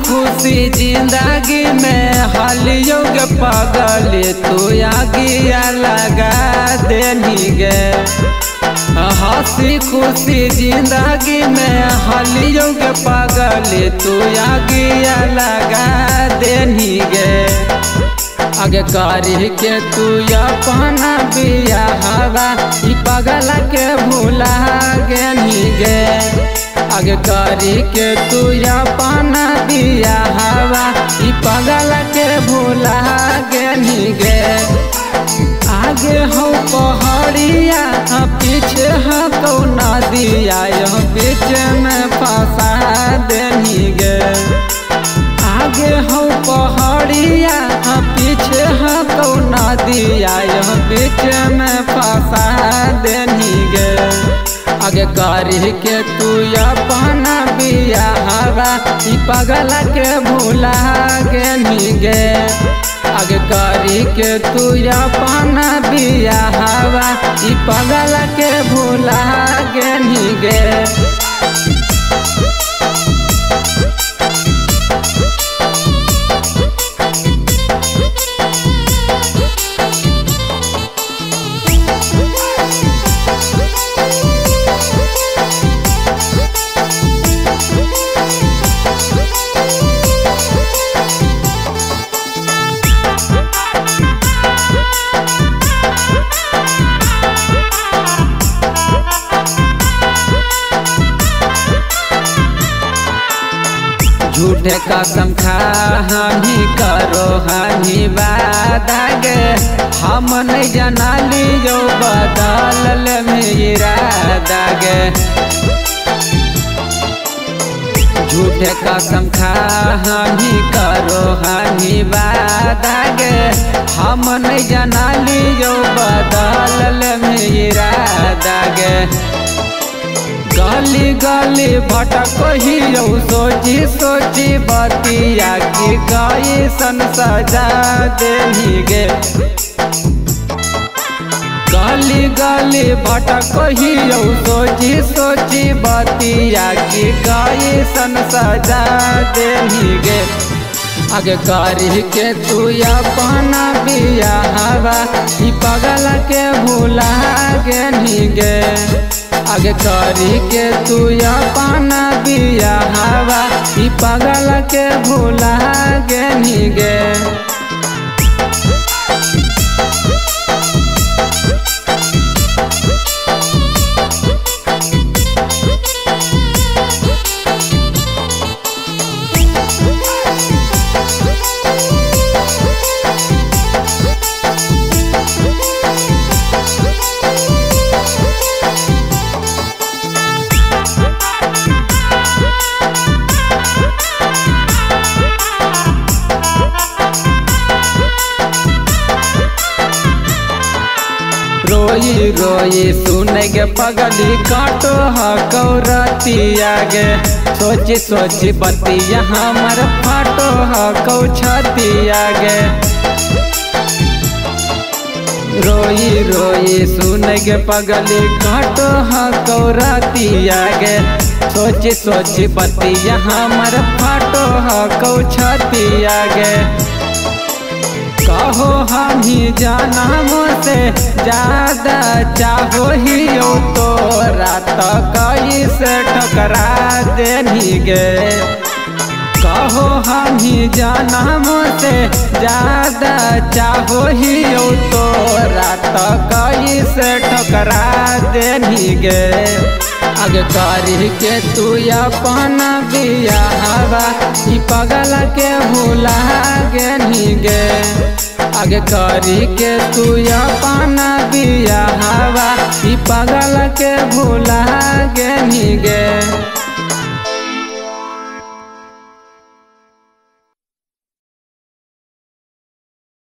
खुशी जिंदगी में हालियों के पागल तू आगिया लगा देनी गे। हंसी खुशी जिंदगी में हालियों के पागल तू आगिया लगा देनी गे। आगे करी के तू अपना बिया हवा पागल के भूला गेनी गे। आगे करी के तू अपना दिया हवा पागल के भूला गेनी गे। आगे हो पहाड़िया पीछे हो कौना दिया बीच में फंसा देनी गे। आगे हो पहाड़िया पीछे हो कौना दिया बीच में फंसा देनी गे। आगे करी के तू अपना बिया हवा पागल के भूला गेनी गे। आगे करी के तू अपना बिया हवा पागल के भूला गेनी गे। झूठे कसम खा हमी करो हमी वादा गे। हम नहीं जना लियो बदल मेरा दागे। झूठे कसम खा हमी करो हमी वादा गे। हम नहीं जना लियो बदल मेरा दागे। गली गली भटक ही सोची सोची बतिया की गई सन सजा देनी गे। गली गली भटक ही सोची सोची बतिया की गई सन सजा देनी गे। आगे करी के तू अपना बिया हवा पागल के भूला गेनी गे। आगे करी के तू अपना बिया हवा पागल के भूला गेनी गे। रोई रोई सुने गे पगली काटो हौरतिया गे। सोची सोची बतिया हमर फाटो हौ छतिया गे। रोई रोई सुने गे पगली काटो हौरतिया गे। सोची सोची बतिया हमर फाटो हौ छतिया गे। कहो हमी जाना मुझसे ज्यादा चाहो ही तो रात कई से ठकरा देनी गे। कहो हमी जाना मुझसे ज्यादा चाहो ही तो रात कई से ठकरा देनी गे। आगे करी के तू अपना बिया हवा पागल के भूला गेनी गे। आगे करी के तू अपना बिया हवा पागल के भूला गेनी गे।